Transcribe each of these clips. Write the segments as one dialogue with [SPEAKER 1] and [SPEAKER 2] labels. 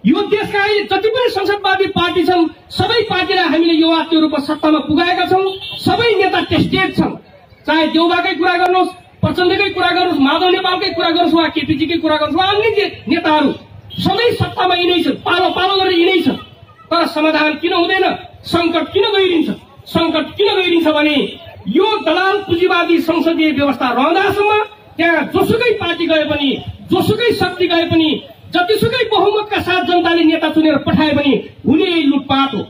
[SPEAKER 1] यो देशका अहिले जति पनि संसदवादी पार्टी छन् सबै पार्टीलाई हामीले युवाको रूपमा सत्तामा पुगाएका छौं। सबै नेता टेस्टेड छन्, चाहे देउबाकै कुरा गर्नुहोस्, प्रचण्डकै कुरा गर्नुहोस्, माधव नेपालकै कुरा गर्नुहोस् वा केपीजीकै कुरा गर्नुहोस् वा अन्य नेताहरू सबै सत्तामा यिनै छन्, पालो पालो गरेर यिनै छन्। तर समाधान किन हुँदैन? संकट किन गइरिन्छ? संकट किन गइरिन्छ भने यो दलाल पुँजीवादी संसदीय व्यवस्था रहँदासम्म त्यहाँ जोसुकै पार्टी गए पनि, जोसुकै शक्ति गए पनि, जतिसुकै बहुमतका साथ जनताले नेता चुनेर पठाए पनि हुने यही लुटपाट हो,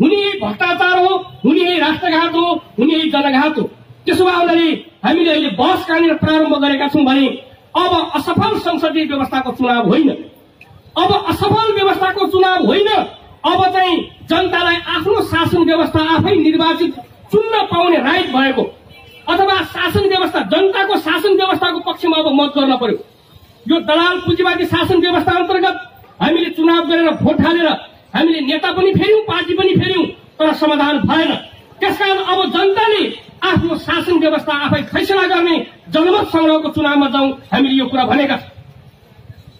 [SPEAKER 1] हुने यही भ्रष्टाचार हो, हुने यही राष्ट्रघात हो, हुने यही जनघात हो। त्यसो भए हामीले अहिले बहस कहाँनिर प्रारम्भ गरेका छौं भने अब असफल संसदीय व्यवस्थाको चुनाव होइन, अब असफल व्यवस्थाको चुनाव होइन, अब चाहिँ जनतालाई आफ्नो शासन व्यवस्था आफै निर्वाचित चुन्न पाउने राइट भएको अथवा शासन व्यवस्था जनताको शासन व्यवस्थाको पक्षमा अब मत गर्न पर्यो। यो दलाल पुँजीवादी शासन व्यवस्था अन्तर्गत हामीले चुनाव गरेर भोट हालेर हामीले नेता पनि फेर्यौं, पार्टी पनि फेर्यौं, तर समाधान भएन। त्यसकारण अब जनताले आफ्नो शासन व्यवस्था आफै फैसला गर्ने जनमत संग्रहको चुनावमा जाउँ, हामीले यो कुरा भनेका छौं।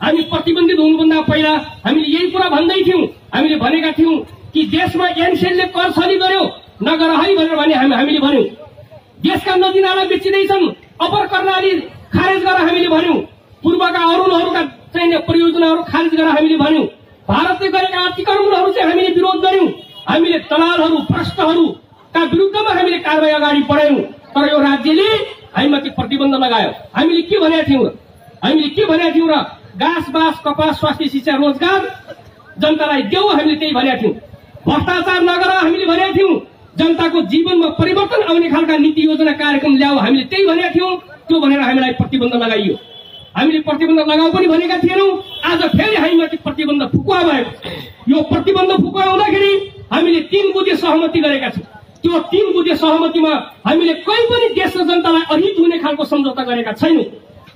[SPEAKER 1] हामी प्रतिबन्धित हुनुभन्दा पहिला हामीले यही कुरा भन्दै थियौं। हामीले भनेका थियौं कि देशमा एनसेलले कर छली गर्यो नगर है भनेर भने हामीले भन्यौं। देशका नदी नाला बेचिँदैछन्, अपर कर्णाली खारेज गरेर हामीले भन्यौं। पूर्वका अरूणहरूका चाहिँ परियोजनाहरू खारेज गरेर हामीले भन्यौं। भारतले गरेका अतिक्रमणहरू चाहिँ हामीले विरोध गर्यौं। हामीले दलालहरू भ्रष्टहरूका विरुद्धमा हामीले कारबाही अगाडि बढायौं। तर यो राज्यले हामीमाथि प्रतिबन्ध लगायो। हामीले के भनेका थियौं र घाँस बाँस कपास स्वास्थ्य शिक्षा रोजगार जनतालाई देऊ, हामीले त्यही भनेका थियौं। भ्रष्टाचार नगर हामीले भनेका थियौं। जनताको जीवनमा परिवर्तन आउने खालका नीति योजना कार्यक्रम ल्याऊ, हामीले त्यही भनेका थियौं। त्यो भनेर हामीलाई प्रतिबन्ध लगाइयो। हामीले प्रतिबन्ध लगाऊ पनि भनेका थिएनौं। आज फेरि हामीमाथि प्रतिबन्ध फुकुवा भएको। यो प्रतिबन्ध फुकुवा हुँदाखेरि हामीले 3 बुँदे सहमति गरेका छौं। त्यो 3 बुँदे सहमतिमा हामीले कहीँ पनि देश र जनतालाई अहित हुने खालको सम्झौता गरेका छैनौं।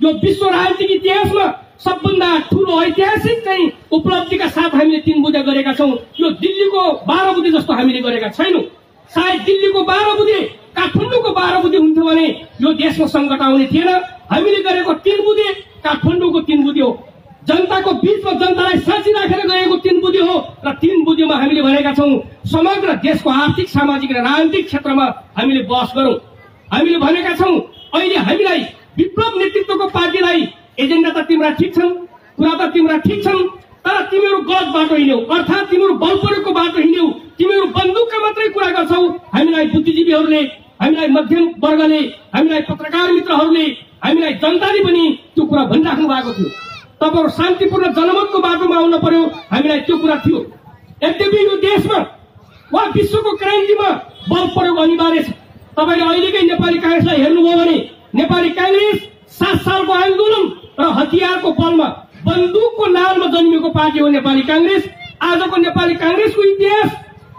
[SPEAKER 1] यो विश्व राजनीतिक इतिहासमा सबभन्दा ठूलो ऐतिहासिक चाहिँ उपलब्धिका साथ हामीले 3 बुँदे गरेका छौं। यो दिल्लीको 12 बुँदे जस्तो हामीले गरेका छैनौं। सायद दिल्लीको 12 बुँदे, काठमाडौँको 12 बुँदे हुन्थ्यो भने यो देशमा संकट आउने थिएन। हामीले गरेको 3 बुँदे काठमाडौँको 3 बुँदे हो, जनताको बीचमा जनतालाई साँची राखेर गएको 3 बुँदे हो। र 3 बुँदेमा हामीले भनेका छौं समग्र देशको आर्थिक सामाजिक र राजनीतिक क्षेत्रमा हामीले बहस गरौं। हामीले भनेका छौं अहिले हामीलाई विप्लव नेतृत्वको पार्टीलाई एजेन्डा त तिम्रा ठिक छन्, कुरा त तिम्रा ठिक छन्, तर तिमीहरू गलत बाटो हिँड्यौ, अर्थात् तिमीहरू बल प्रयोगको बाटो हिँड्यौ, तिमीहरू बन्दुकका मात्रै कुरा गर्छौ। हामीलाई बुद्धिजीवीहरूले, हामीलाई मध्यम वर्गले, हामीलाई पत्रकार मित्रहरूले, हामीलाई जनताले पनि त्यो कुरा भनिराख्नु भएको थियो। तपाईहरु शान्तिपूर्ण जनमतको बाटोमा आउन पर्यो, हामीलाई त्यो कुरा थियो। यद्यपि यो देशमा वा विश्वको क्रान्तिमा बल प्रयोग अनिवार्य छ। तपाईले अहिलेकै नेपाली कांग्रेसलाई हेर्नुभयो भने नेपाली कांग्रेस 7 सालको आन्दोलन र हतियारको बलमा बन्दुकको नालमा जन्मिएको पार्टी हो नेपाली कांग्रेस। आजको नेपाली कांग्रेसको इतिहास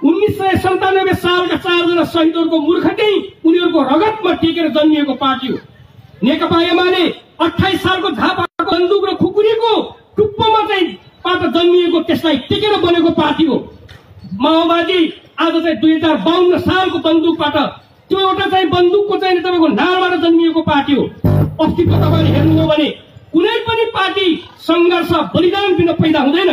[SPEAKER 1] 1997 सालका 4 जना शहीदहरूको मूर्खतै उनीहरूको रगतमा टेकेर जन्मिएको पार्टी हो। नेकपा एमाले 28 सालको झापाको बन्दुक र खुकुरीको टुप्पोमा चाहिँ पाट जन्मिएको त्यसलाई टेकेर बनेको पार्टी हो। माओवादी आज चाहिँ 2052 सालको बन्दुकबाट त्यो एउटा चाहिँ बन्दुकको चाहिँ तपाईको नालबाट जन्मिएको पार्टी हो। अस्तित्व तपाईले हेर्नुभयो भने कुनै पनि पार्टी संघर्ष बलिदान बिना पैदा हुँदैन।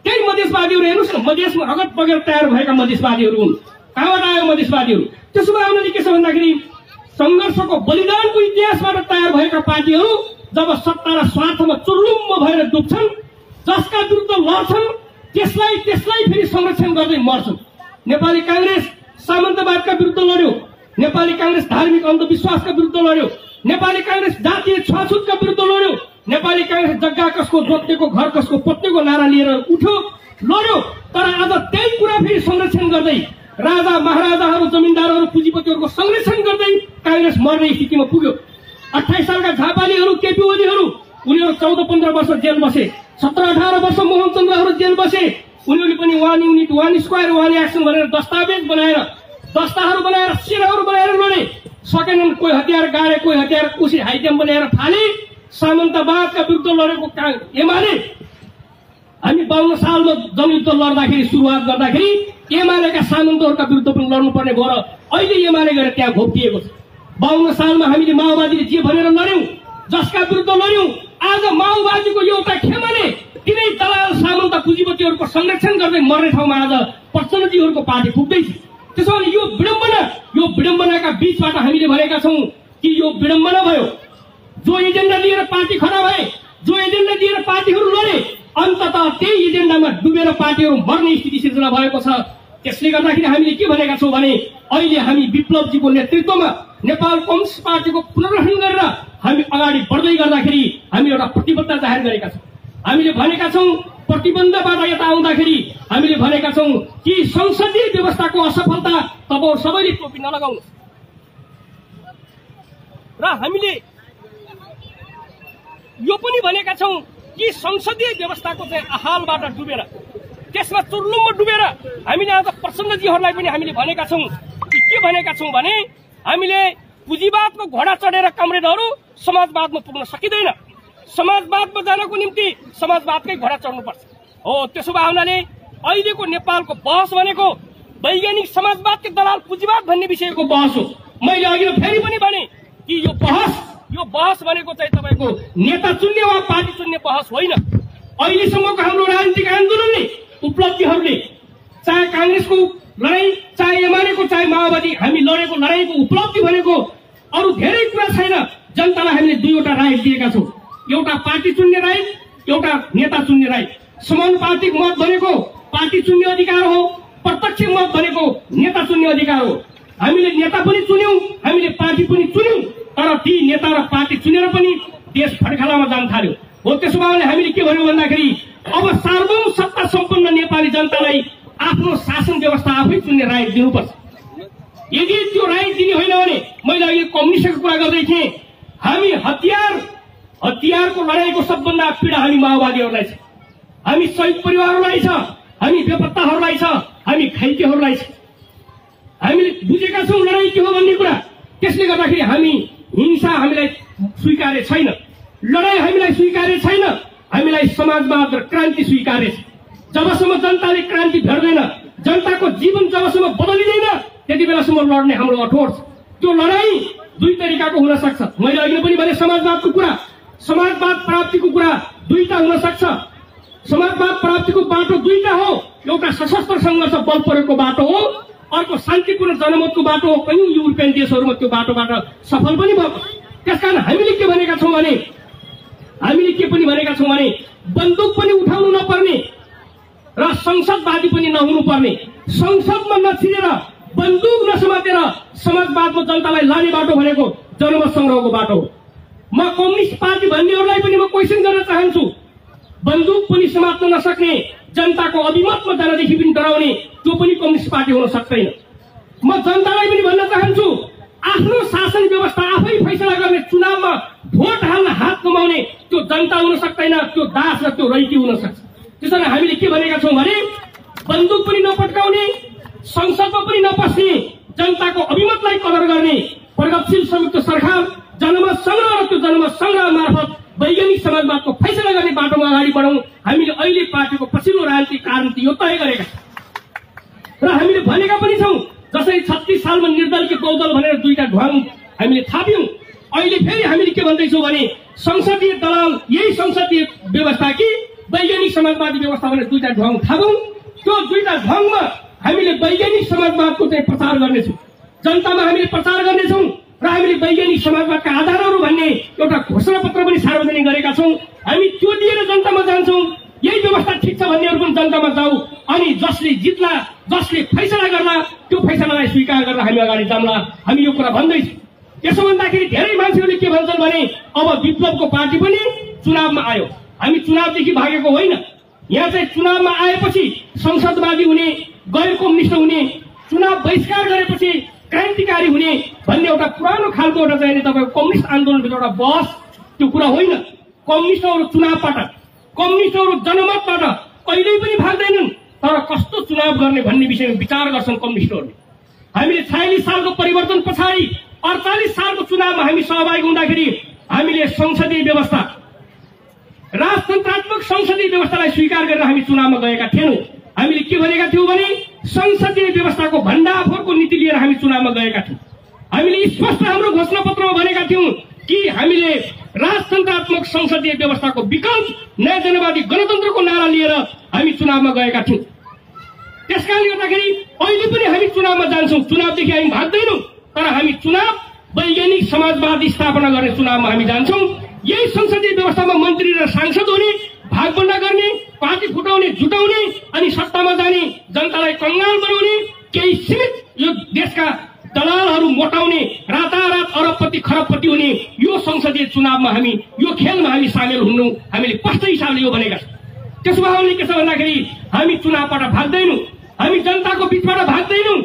[SPEAKER 1] त्यही मधेसवादीहरू हेर्नुस् न, मधेसमा रगत बगेर तयार भएका मधेसवादीहरू हुन्। कहाँबाट आयो मधेसवादीहरू? त्यसो भए उनीहरूले के छ भन्दाखेरि संघर्षको बलिदानको इतिहासबाट तयार भएका पार्टीहरू जब सत्ता र स्वार्थमा चुर्लुम्म भएर डुब्छन्, जसका विरुद्ध लड्छन् त्यसलाई फेरि संरक्षण गर्दै मर्छन्। नेपाली कांग्रेस सामन्तवादका विरुद्ध लड्यो, नेपाली कांग्रेस धार्मिक अन्धविश्वासका विरुद्ध लड्यो, नेपाली कांग्रेस जातीय छुवाछुतका विरुद्ध लड्यो, नेपाली कांग्रेस जग्गा कसको जोत्नेको घर कसको पत्नेको नारा लिएर उठ्यो, लड्यो। तर आज त्यही कुरा फेरि संरक्षण गर्दै राजा महाराजाहरू, जमिनदारहरू, पुँजीपतिहरूको संरक्षण गर्दै कांग्रेस मर्ने स्थितिमा पुग्यो। 28 सालका झापालीहरू, केपी ओलीहरू उनीहरू 14-15 वर्ष जेल बसे, 17-18 वर्ष मोहनचन्द्रहरू जेल बसे। उनीहरूले पनि 1 युनिट 1 स्क्वायर 1 एक्सन भनेर दस्तावेज बनाएर, दस्ताहरू बनाएर, सेनाहरू बनाएर लडे। सकेनन्, कोही हतियार गाडे, कोही हतियार कुसी हाइटेम बनाएर फाले। सामन्तवादका विरुद्ध लडेको एमाले हामी 52 सालमा जनयुद्ध लड्दाखेरि सुरुवात गर्दाखेरि एमालेका सामन्तहरूका विरुद्ध पनि लड्नुपर्ने भयो र अहिले एमाले गएर त्यहाँ घोप्टिएको छ। 52 सालमा हामीले माओवादीले जे भनेर लड्यौं, जसका विरुद्ध लड्यौं, आज माओवादीको एउटा खेमाले तिनै दलाल सामन्त पुँजीपति संरक्षण गर्दै मर्ने ठाउँमा आज प्रचण्डजीहरूको पार्टी पुग्दैछ। त्यसो भने यो विडम्बनाका बीचबाट हामीले भनेका छौँ कि यो विडम्बना भयो। जो एजेन्डा लिएर पार्टी खडा भए, जो एजेन्डा लिएर पार्टीहरू लडे, अन्ततः त्यही एजेन्डामा डुबेर पार्टीहरू मर्ने स्थिति सिर्जना भएको छ। त्यसले गर्दाखेरि हामीले के भनेका छौँ भने अहिले हामी विप्लवजीको नेतृत्वमा नेपाल कम्युनिस्ट पार्टीको पुनर्गठन गरेर हामी अगाडि बढ्दै गर्दाखेरि हामी एउटा प्रतिबद्धता जाहेर गरेका छौँ। हामीले भनेका छौँ प्रतिबन्धबाट यता आउँदाखेरि हामीले भनेका छौँ कि संसदीय व्यवस्थाको असफलता तपाईँ सबैले टोपी नलगाउनु र हामीले यो पनि भनेका छौँ कि संसदीय व्यवस्थाको चाहिँ अहालबाट डुबेर त्यसमा चुर्लुममा डुबेर हामीले आज प्रचण्डजीहरूलाई पनि हामीले भनेका छौँ कि के भनेका छौँ भने हामीले पुँजीवादको घोडा चढेर कामरेडहरू समाजवादमा पुग्न सकिँदैन। समाजवादमा जानको निम्ति समाजवादकै घोडा चढ्नुपर्छ। हो त्यसो भए हुनाले अहिलेको नेपालको बहस भनेको वैज्ञानिक समाजवादकै दलाल पुँजीवाद भन्ने विषयको बहस हो। मैले अघि फेरि पनि भने कि यो बहस भनेको चाहिँ तपाईँको नेता चुन्ने वा पार्टी चुन्ने बहस होइन। अहिलेसम्मको हाम्रो राजनीतिक आन्दोलनले उपलब्धिहरूले चाहे कांग्रेसको लडाईँ, चाहे एमालेको, चाहे माओवादी हामी लडेको लडाईँको उपलब्धि भनेको अरू धेरै कुरा छैन। जनतालाई हामीले दुईवटा राइट दिएका छौँ, एउटा पार्टी चुन्ने राइट, एउटा नेता चुन्ने राइट। समानुपातिक मत भनेको पार्टी चुन्ने अधिकार हो, प्रत्यक्ष मत भनेको नेता चुन्ने अधिकार हो। हामीले नेता पनि चुन्यौं, हामीले पार्टी पनि चुन्यौं, तर ती नेता र पार्टी चुनेर पनि देश फड्कालामा जान थाल्यो। हो त्यसो भए हामीले के भन्यौं भन्दाखेरि अब सार्वभौम सत्ता सम्पन्न नेपाली जनतालाई आफ्नो शासन व्यवस्था आफै चुन्ने राइट दिनुपर्छ। यदि त्यो राइट दिने होइन भने मैले अघि कम्युनिस्टको कुरा गर्दै थिएँ, हामी हतियारको लडाईँको सबभन्दा पीडा हामी माओवादीहरूलाई छ, हामी शहीद परिवारहरूलाई छ, हामी बेपत्ताहरूलाई छ, हामी घाइतेहरूलाई छ। हामीले बुझेका छौँ लडाईँ के हो भन्ने कुरा। त्यसले गर्दाखेरि हामी हिंसा हामीलाई स्वीकार्य छैन, लडाईँ हामीलाई स्वीकार्य छैन, हामीलाई समाजवाद र क्रान्ति स्वीकार्य छ। जबसम्म जनताले क्रान्ति भेट्दैन, जनताको जीवन जबसम्म बदलिँदैन, त्यति बेलासम्म लड्ने हाम्रो अठोट छ। त्यो लडाईँ दुई तरिकाको हुन सक्छ। मैले अघि पनि भने समाजवादको कुरा, समाजवाद प्राप्तिको कुरा दुईटा हुन सक्छ। समाजवाद प्राप्तिको बाटो दुईटा हो, एउटा सशस्त्र सङ्घर्ष बल प्रयोगको बाटो हो, अर्को शान्तिपूर्ण जनमतको बाटो हो। कयौं युरोपियन देशहरूमा त्यो बाटोबाट सफल पनि भएको। त्यसकारण हामीले के भनेका छौँ भने बन्दुक पनि उठाउनु नपर्ने र संसदवादी पनि नहुनु पर्ने, संसदमा नछिरेर बन्दुक नसमातेर समाजवादको जनतालाई लाने बाटो भनेको जनमत संग्रहको बाटो हो। म कम्युनिस्ट पार्टी भन्नेहरूलाई पनि म क्वेसन गर्न चाहन्छु, बन्दुक पनि समात्न नसक्ने, जनताको अभिमतमा जानदेखि पनि डराउने त्यो पनि कम्युनिस्ट पार्टी हुन सक्दैन। म जनतालाई पनि भन्न चाहन्छु, आफ्नो शासन व्यवस्था आफै फैसला गर्ने, चुनावमा भोट हाल्न हात कमाउने त्यो जनता हुन सक्दैन, त्यो दास र त्यो रैती हुन सक्छ। त्यसैले हामीले के भनेका छौँ भने बन्दुक पनि नपट्काउने, संसदमा पनि नपस्ने, जनताको अभिमतलाई कदर गर्ने, प्रगतिशील संयुक्त सरकार, जनमत संग्रह र त्यो जनमत संग्रह मार्फत वैज्ञानिक समाजवादको फैसला गर्ने बाटोमा अगाडि बढौँ। हामीले अहिले पार्टीको पछिल्लो राजनीतिक क्रान्ति यो तय गरेका छौँ र हामीले भनेका पनि छौँ। जसरी 36 सालमा निर्दल कि बहुदल भनेर दुईटा ढ्वाङ हामीले थाप्यौं, अहिले फेरि हामीले के भन्दैछौँ भने संसदीय दलाल यही संसदीय व्यवस्था कि वैज्ञानिक समाजवादी व्यवस्था भनेर दुईटा ढ्वाङ थापौँ। त्यो दुईटा ढ्वाङमा हामीले वैज्ञानिक समाजवादको चाहिँ प्रचार गर्नेछौँ, जनतामा हामीले प्रचार गर्नेछौँ र हामीले वैज्ञानिक समाजवादका आधारहरू भन्ने एउटा घोषणा पत्र पनि सार्वजनिक गरेका छौँ। हामी त्यो लिएर जनतामा जान्छौँ, यही व्यवस्था ठिक छ भन्नेहरू पनि जनतामा जाऊ, अनि जसले जित्ला, जसले फैसला गर्ला त्यो फैसलालाई स्वीकार गरेर हामी अगाडि जाम्ला। हामी यो कुरा भन्दैछौँ। यसो भन्दाखेरि धेरै मान्छेहरूले के भन्छन् भने अब विप्लवको पार्टी पनि चुनावमा आयो, हामी चुनावदेखि भागेको होइन। यहाँ चाहिँ चुनावमा आएपछि संसदवादी हुने, गैर कम्युनिस्ट हुने, चुनाव बहिष्कार गरेपछि क्रान्तिकारी हुने भन्ने एउटा पुरानो खालको एउटा चाहिँ तपाईँको कम्युनिस्ट आन्दोलनको एउटा बहस, त्यो कुरा होइन। कम्युनिस्टहरू चुनावबाट, कम्युनिस्टहरू जनमतबाट कहिल्यै पनि भाग्दैनन्, तर कस्तो चुनाव गर्ने भन्ने विषयमा विचार गर्छन् कम्युनिस्टहरूले। हामीले 46 सालको परिवर्तन पछाडि 48 सालको चुनावमा हामी सहभागी हुँदाखेरि हामीले संसदीय व्यवस्था, राजतन्त्रात्मक संसदीय व्यवस्थालाई स्वीकार गरेर हामी चुनावमा गएका थिएनौँ। हामीले के भनेका थियौँ भने संसदीय व्यवस्थाको भण्डाफोरको नीति लिएर हामी चुनावमा गएका थियौँ। हामीले स्पष्ट हाम्रो घोषणा पत्रमा भनेका थियौँ कि हामीले राजतन्त्रात्मक संसदीय व्यवस्थाको विकल्प नयाँ जनवादी गणतन्त्रको नारा लिएर हामी चुनावमा गएका थियौं। त्यसकारणले गर्दाखेरि अहिले पनि हामी चुनावमा जान्छौं। चुनावदेखि हामी भाग्दैनौं, तर हामी चुनाव वैज्ञानिक समाजवादी स्थापना गर्ने चुनावमा हामी जान्छौं। यही संसदीय व्यवस्थामा मन्त्री र सांसद हुने, भागभण्डा गर्ने, पार्टी फुटाउने, जुटाउने अनि सत्तामा जाने, जनतालाई कंगाल बनाउने, केही सीमित यो देशका दलालहरू मोटाउने, रातारात अरबपति खरबपति हुने यो संसदीय चुनावमा हामी, यो खेलमा हामी सामेल हुनु हामीले स्पष्ट हिसाबले यो भनेका छौं। त्यसो भए के छ भन्दाखेरि हामी चुनावबाट भाग्दैनौं, हामी जनताको बीचबाट भाग्दैनौं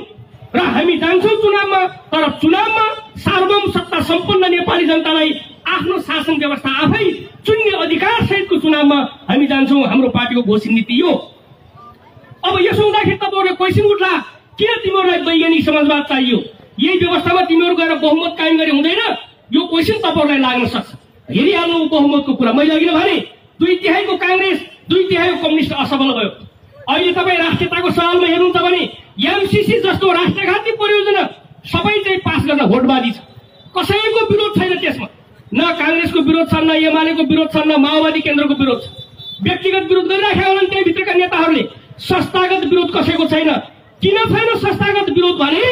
[SPEAKER 1] र हामी जान्छौं चुनावमा। तर चुनावमा सार्वभौम सत्ता सम्पन्न नेपाली जनतालाई आफ्नो शासन व्यवस्था आफै चुन्ने अधिकार सहितको चुनावमा हामी जान्छौं। हाम्रो पार्टीको घोषित नीति यो। अब यसो हुँदाखेरि तपाईहरुले क्वेशन उठ्ला, किन तिमीहरूलाई वैज्ञानिक समाजवाद चाहियो? यही व्यवस्थामा तिमीहरू गएर बहुमत कायम गरे हुँदैन? यो क्वेशन तपाईहरुलाई लाग्न सक्छ। हेरिहाल्नु बहुमतको कुरा। मैले अघि नै भने 2/3 कांग्रेस, 2/3 कम्युनिस्ट असफल भयो। अहिले तपाईँ राष्ट्रियताको सवालमा हेर्नुहुन्छ भने एमसीसी जस्तो राष्ट्रघाती परियोजना सबै चाहिँ पास गर्न भोटबाजी छ। कसैको विरोध छैन त्यसमा। न कांग्रेसको विरोध छ, न एमालेको विरोध छ, न माओवादी केन्द्रको विरोध छ। व्यक्तिगत विरोध गरिराखेका होलान् त्यही भित्रका नेताहरूले। संस्थागत विरोध कसैको छैन। किन छैन संस्थागत विरोध भने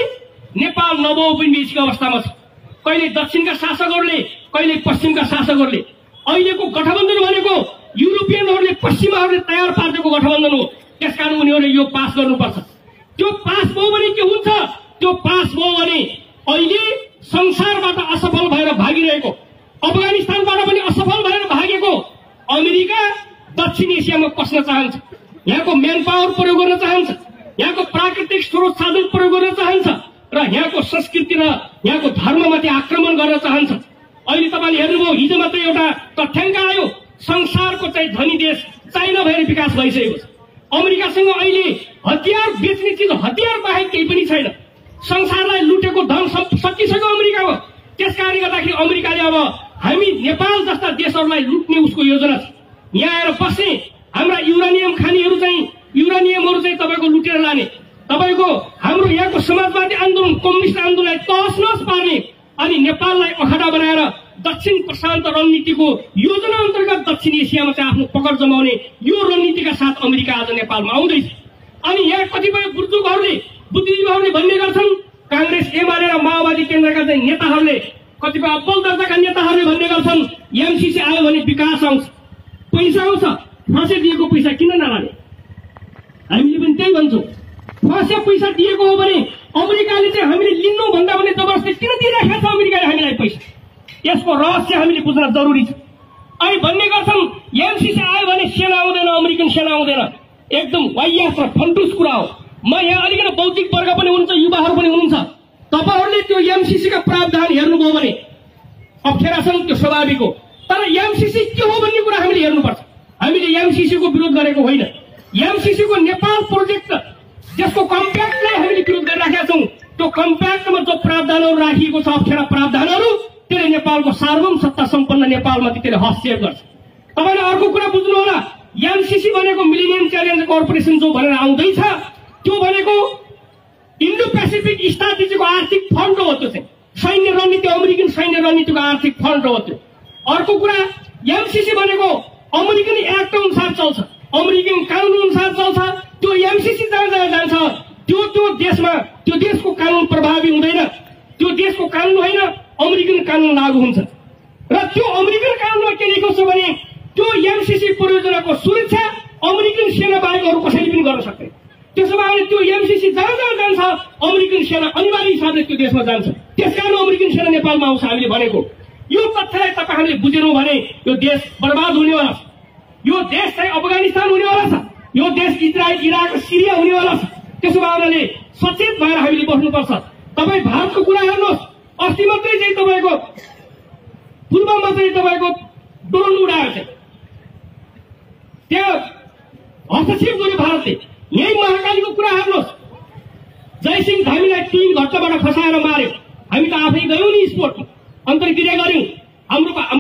[SPEAKER 1] नेपाल नवौपनिवेशिक अवस्थामा छ। कहिले दक्षिणका शासकहरूले, कहिले पश्चिमका शासकहरूले। अहिलेको गठबन्धन भनेको युरोपियनहरूले, पश्चिमाहरूले तयार पारेको गठबन्धन हो। त्यसकारण उनीहरूले यो पास गर्नुपर्छ। त्यो पास भयो भने के हुन्छ? त्यो पास भयो भने अहिले संसारबाट असफल भएर भागिरहेको, अफगानिस्तानबाट पनि असफल भएर भागेको अमेरिका दक्षिण एसियामा पस्न चाहन्छ। यहाँको म्यान पावर प्रयोग गर्न चाहन्छ, यहाँको प्राकृतिक स्रोत साधन प्रयोग गर्न चाहन्छ र यहाँको संस्कृति र यहाँको धर्ममाथि आक्रमण गर्न चाहन्छ। अहिले तपाईले हेर्नुभयो, हिजो मात्रै एउटा तथ्याङ्क आयो, संसारको चाहिँ धनी देश चाइना भएर विकास भइसकेको छ। अमेरिकासँग अहिले हतियार बेच्ने चिज, हतियार बाहेक केही पनि छैन। संसारलाई लुटेको धन सकिसक्यो अमेरिकामा। त्यसकारणले गर्दाखेरि अमेरिकाले अब हामी नेपाल जस्ता देशहरूलाई लुट्ने उसको योजना छ। यहाँ आएर बस्ने, हाम्रा युरानियम खानीहरू चाहिँ, युरानियमहरू चाहिँ तपाईँको लुटेर लाने, तपाईँको हाम्रो यहाँको समाजवादी आन्दोलन, कम्युनिस्ट आन्दोलनलाई तहस नहस पार्ने अनि नेपाललाई अखाडा बनाएर दक्षिण प्रशान्त रणनीतिको योजना अन्तर्गत दक्षिण एसियामा चाहिँ आफ्नो पकड जमाउने यो रणनीतिका साथ अमेरिका आज नेपालमा आउँदैछ। अनि यहाँ कतिपय बुद्धुकहरूले, बुद्धिजीवीहरूले भन्ने गर्छन्, कांग्रेस, एमाले र माओवादी केन्द्रका चाहिँ नेताहरूले, कतिपय अब्बल दर्जाका नेताहरूले भन्ने गर्छन् एमसीसी आयो भने विकास आउँछ, पैसा आउँछ। फाँसे दिएको पैसा किन नलाने? हामीले पनि त्यही भन्छौँ। फाँसे पैसा दिएको हो भने अमेरिकाले चाहिँ हामीले लिनु भन्दा पनि जबरजस्ती किन दिइराखेको छ अमेरिकाले हामीलाई पैसा? यसको रहस्य हामीले बुझ्न जरुरी छ। अनि भन्ने गर्छन् एमसीसी आयो भने सेना आउँदैन, अमेरिकन सेना आउँदैन। एकदम वाहियात र फन्टुस कुरा हो। म यहाँ अलिकति बौद्धिक वर्ग पनि हुनुहुन्छ, युवाहरू पनि हुनुहुन्छ। तपाईहरूले त्यो एमसीसी का प्रावधान हेर्नुभयो भने अप्ठ्यारा छन्, त्यो स्वाभाविक हो। तर एमसीसी के हो भन्ने कुरा हामीले हेर्नुपर्छ। हामीले एमसीसी को विरोध गरेको होइन। एमसीसी को नेपाल प्रोजेक्ट जसको कम्प्याक्टलाई हामीले विरोध गरिराखेका छौँ, त्यो कम्प्याक्टमा जो प्रावधानहरू राखिएको छ, अप्ठ्यारा प्रावधानहरू, त्यसले नेपालको सार्वभौम सत्ता सम्पन्न नेपालमाथि त्यसले हस्तक्षेप गर्छ। तपाईँले अर्को कुरा बुझ्नु होला, एमसीसी भनेको मिलेनियम च्यालेन्ज कर्पोरेसन जो भनेर आउँदैछ, त्यो भनेको इन्डो पेसिफिक स्ट्राटेजीको आर्थिक फन्ड हो। त्यो चाहिँ सैन्य रणनीति, अमेरिकन सैन्य रणनीतिको आर्थिक फन्ड हो त्यो। अर्को कुरा, एमसीसी भनेको अमेरिकन एक्ट अनुसार चल्छ, अमेरिकन कानून अनुसार चल्छ। त्यो एमसीसी जहाँ जहाँ जान्छ त्यो देशमा त्यो देशको कानून प्रभावी हुँदैन। त्यो देशको कानून होइन, अमेरिकन कानून लागू हुन्छ। र त्यो अमेरिकन कानूनमा के लेखेको छ भने त्यो एमसीसी परियोजनाको सुरक्षा अमेरिकन सेना बाहेक अरू कसैले पनि गर्न सक्दैन। त्यसो भए त्यो एमसीसी जहाँ जहाँ जान्छ अमेरिकन सेना अनिवार्य हिसाबले त्यो देशमा जान्छ। त्यसकारण अमेरिकन सेना नेपालमा आउँछ हामीले भनेको। यो तथ्यलाई तपाईहरूले बुझेनौ भने यो देश बर्बाद हुनेवाला छ। यो देश चाहिँ अफगानिस्तान हुनेवाला छ। यो देश इजरायल, इराक, सिरिया हुनेवाला छ। त्यसो भए सचेत भएर हामीले बस्नुपर्छ। तपाईँ भारतको कुरा हेर्नुहोस्, अस्ति मात्रै चाहिँ तपाईँको पुलवामा चाहिँ तपाईँको ड्रोन उडाएको थियो, त्यहाँ हस्तक्षेप गर्यो भारतले। यही महाकालीको कुरा हेर्नुहोस्, जयसिंह धामीलाई 3 घट्टाबाट खसाएर मार्यो। हामी त आफै गयौँ नि स्पोर्टमा, अन्तर्क्रिया गर्यौं। हाम्रो